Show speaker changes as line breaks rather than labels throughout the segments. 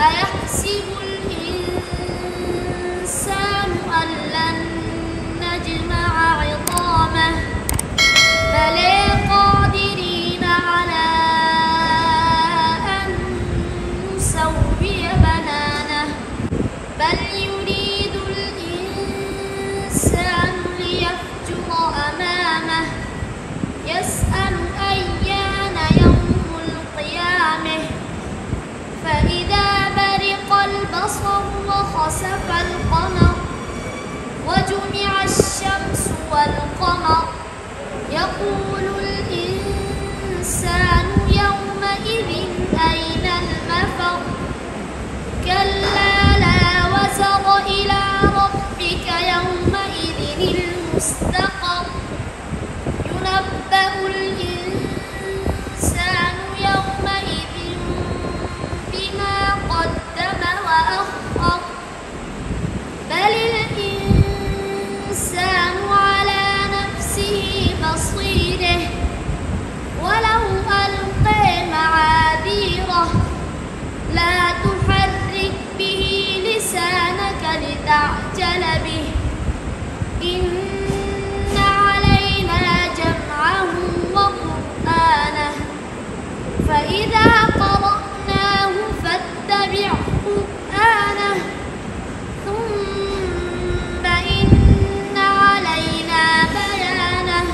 أيحسب الإنسان أن لن نجمع عظامه بلى قادرين على أن نسوي بنانه بل يريد الإنسان ليفجر أمامه يسأل أيان يوم القيامة فإذا برق البصر وخسف القمر وجمع الشمس والقمر يقول الإنسان يومئذ أين المفر كلا لا وزر إلى ربك يومئذ المستقر ينبأ الإنسان يومئذ بما قدم وأخر بل الإنسان على نفسه بصيره ولو ألقى معاذيره لا تحرك به لسانك لتعجل به إن علينا جمعه وقرآنه فإذا قرأناه فاتبع قرآنه ثم إن علينا بيانه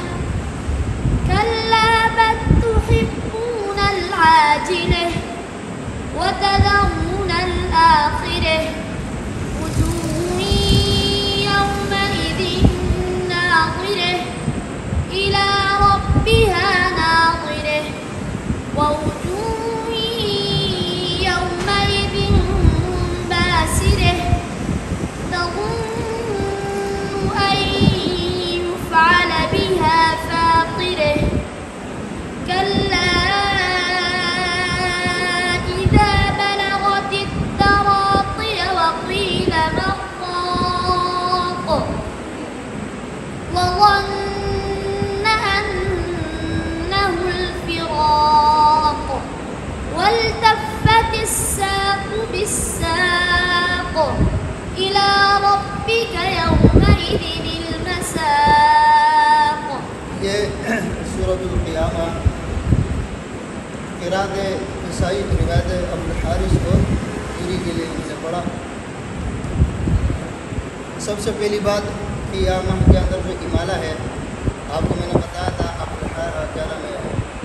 كلا بل تحبون العاجلة وتذرون الآخرة وجوه يومئذ ناظرة إلى ربها ناظرة ووجوه يومئذ باسرة تظن أن يفعل بها فاقرة كلا إذا بلغت التراقي وقيل من راق وظن أنه الفراق والتفت الساق بالساق إلى ربك يومئذ المساق.
یہ سورۃ القیامہ قرأت عیسائی روایت ابوالحارث اور پوری کے لیے ہم نے پڑھا. سب سے پہلی بات قیامہ کے اندر جو امالہ ہے آپ کو میں نے بتایا تھا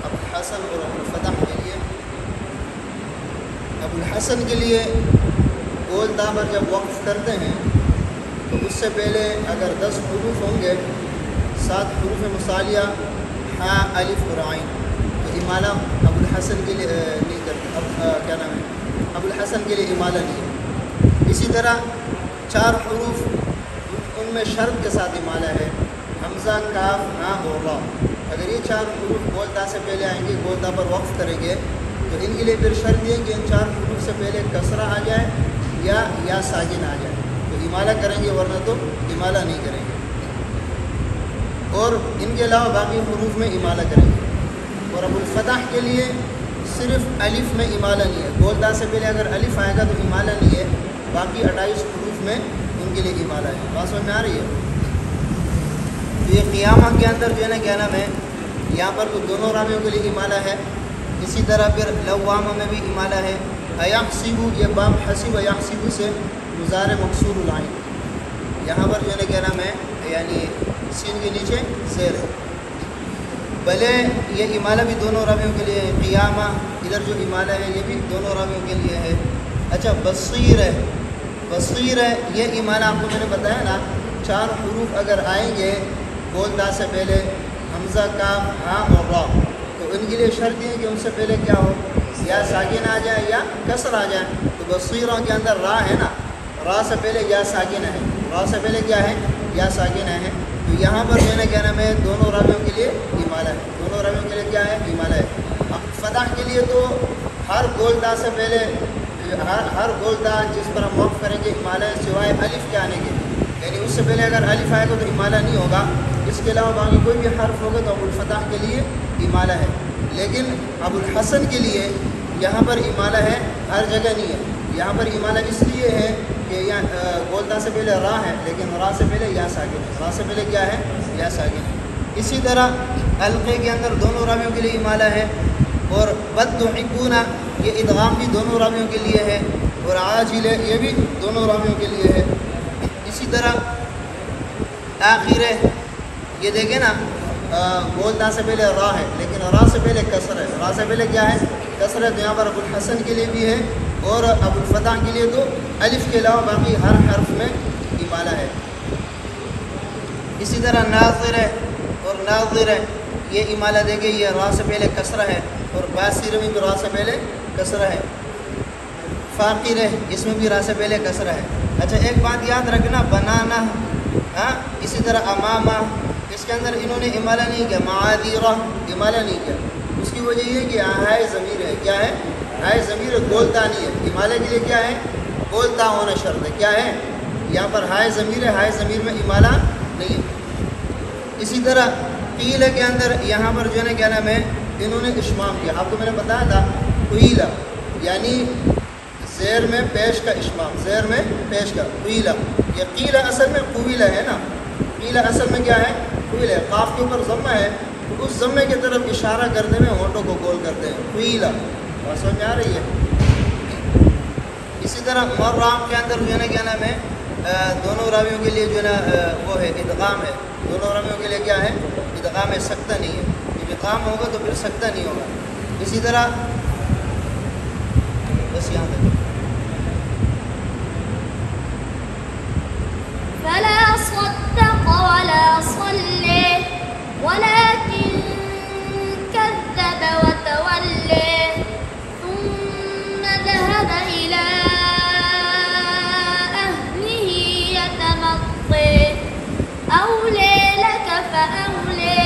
ابوالحسن اور ابوالفتح کے لیے. ابوالحسن کے لیے گول دامر جب وقف کرتے ہیں تو اس سے پہلے اگر 10 حروف ہوں گے 7 حروف مصالیہ ہاں الف اور عین تو امالہ ابوالحسن کے لیے نہیں کرتے. ابوالحسن کے لیے امالہ نہیں ہے. اسی طرح 4 حروف ان میں شرط کے ساتھ امالہ ہے حمزہ کاف ہاں اور را. اگر یہ 4 حروف گولدا سے پہلے آئیں گے گولدا پر وقف کریں گے تو ان کے لیے پھر شرط یہ کہ ان 4 حروف سے پہلے کسرہ آ جائے یا ساکن آ جائے تو امالہ کریں گے ورنہ تو امالہ نہیں کریں گے. اور ان کے علاوہ باقی حروف میں امالہ کریں گے. اور ابوالفتح کے لیے صرف الف میں امالہ نہیں ہے. گولدا سے پہلے اگر الف آئے گا تو امالہ نہیں ہے. باقی 28 حروف میں ان کے لیے امالہ ہے. بات سمجھ میں آ رہی ہے؟ یہ قیامہ کے اندر جو ہے نا کیا نام ہے یہاں پر تو دونوں راویوں کے لیے امالہ ہے. اسی طرح پھر لوامہ میں بھی امالہ ہے. ایحسبو یہ بام حسب یحسبو سے مضارع مکسور العین. یہاں پر جو ہے نا کیا نام ہے یعنی سین کے نیچے زیر ہے. بلے یہ امالہ بھی دونوں راویوں کے لیے ہے. قیامہ ادھر جو امالہ ہے یہ بھی دونوں راویوں کے لیے ہے. اچھا بصیر ہے. بصیر ہے یہ امالہ آپ کو میں نے بتایا نا 4 حروف اگر آئیں گے گولدا سے پہلے حمزہ کاف ہاں اور را تو ان کے لیے شرط ہے کہ ان سے پہلے کیا ہو یا ساکن آ جائے یا کسر آ جائے. تو بصیروں کے اندر را ہے نا را سے پہلے یا ساکن ہے. را سے پہلے کیا ہے یا ساکن ہے. تو یہاں پر میں نے کیا نام ہے دونوں راویوں کے لیے امالہ ہے. دونوں راویوں کے لیے کیا ہے امالہ ہے. فتح کے لیے تو ہر گولدا سے پہلے ہر گولدا جس پر ہم وقف کریں گے امالہ ہے سوائے الف کے آنے کے. یعنی اس سے پہلے اگر الف آئے گا تو امالہ نہیں ہوگا. اس کے علاوہ باقی کوئی بھی حرف ہوگا تو ابوالفتح کے لیے امالہ ہے. لیکن ابوالحسن کے لیے یہاں پر امالہ ہے ہر جگہ نہیں ہے. یہاں پر امالہ اس لیے ہے کہ یہاں گولتا سے پہلے را ہے لیکن را سے پہلے یا ساکن ہے، را سے پہلے کیا ہے؟ یا ساکن ہے۔ اسی طرح حلقے کے اندر دونوں راویوں کے لیے امالہ ہے، اور بدتحبون یہ ادغام بھی دونوں راویوں کے لیے ہے، اور عاجل یہ بھی دونوں راویوں کے لیے ہے۔ اسی طرح آخر یہ دیکھیں نا، گولتا سے پہلے را ہے لیکن را سے پہلے کسر ہے، را سے پہلے کیا ہے؟ کسر ہے، تو یہاں پر ابو الحسن کے لیے بھی ہے اور ابو الفتح کے لیے تو الف کے علاوہ باقی ہر حرف میں امالہ ہے۔ اسی طرح ناظر ہے اور ناظر ہے، یہ امالہ دیکھیں یہ را سے پہلے کسرہ ہے، اور باصر میں بھی را سے پہلے کسرہ ہے۔ فاقر ہے، اس میں بھی را سے پہلے کسرہ ہے۔ اچھا ایک بات یاد رکھنا، بنانا اسی طرح امامہ، اس کے اندر انہوں نے امالہ نہیں کیا، معاذیرہ امالہ نہیں کیا۔ اس کی وجہ یہ ہے کہ ہائے ضمیر ہے، کیا ہے؟ ہائے ضمیر گولتا نہیں ہے، امالہ کے لیے کیا ہے؟ گولتا ہونا شرط ہے، کیا ہے؟ یہاں پر ہائے ضمیر ہے، ہائے ضمیر میں امالہ نہیں ہے۔ اسی طرح قیل کے اندر یہاں پر جو ہے نا کیا نام ہے، انہوں نے اشمام کیا، آپ کو میں نے بتایا تھا قیلہ یعنی زیر میں پیش کا اشمام، زیر میں پیش کا قیلہ، یہ قیلہ اصل میں قویلہ ہے نا، قیلہ اصل میں کیا ہے؟ قویلہ ہے، قاف کے اوپر ضمہ ہے تو اس ضمے کی طرف اشارہ کرتے ہوئے ہونٹوں کو گول کرتے ہیں، قیلہ، بات سمجھ میں آ رہی ہے؟ اسی طرح مرام کے اندر جو ہے نا کیا نام ہے، دونوں راویوں کے لیے جو ہے نا وہ ہے ادغام ہے، دونوں راویوں کے لیے کیا ہے؟ ادغام ہے، سکتہ نہیں ہے، جب ادغام ہوگا تو پھر سکتہ نہیں ہوگا۔ اسی طرح بس یہاں تک۔
فلا صدق ولا صلى ولكن كذب وتولى ثم ذهب إلى أهله يتمطى أولى لك فأولى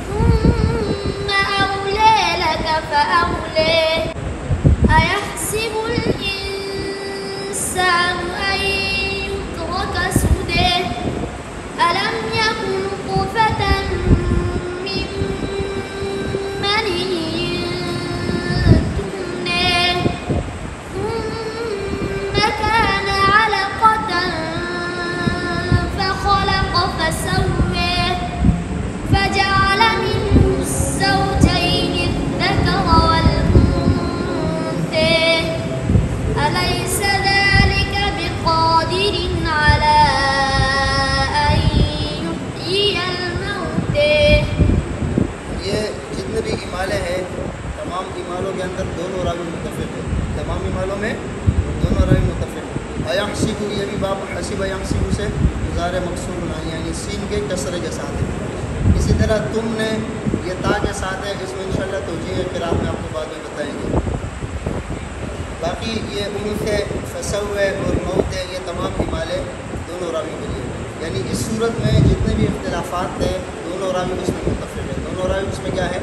ثم أولى لك فأولى أيحسب الإنسان أن يترك سدى ألم يكن نطفة من مني تمنى ثم كان علقة فخلق فسوى فجعل منه الزوجين الذكر والأنثى أليس ذلك بقادر على أن يحيي الموتى۔
یہ جتنے بھی امالے ہیں تمام امالوں کے اندر دونوں راوی متفق ہیں، تمام امالوں میں دونوں راوی متفق ہیں۔ ایحسب یہ بھی باب حسب یحسب سے مضارع مکسور نہیں یعنی سین کے کسرے کے ساتھ ہے۔ اسی طرح تم نے یہ تا کے ساتھ ہے، اس میں انشاءاللہ توجیہ قراءت میں آپ کو بعد میں بتائیں گے۔ باقی یہ انثى فسوى اور موت یہ تمام امالے دونوں راوی کے لیے، یعنی اس صورت میں جتنے بھی اختلافات تھے دونوں راوی اس میں متفق ہیں، دونوں راوی اس میں کیا ہے؟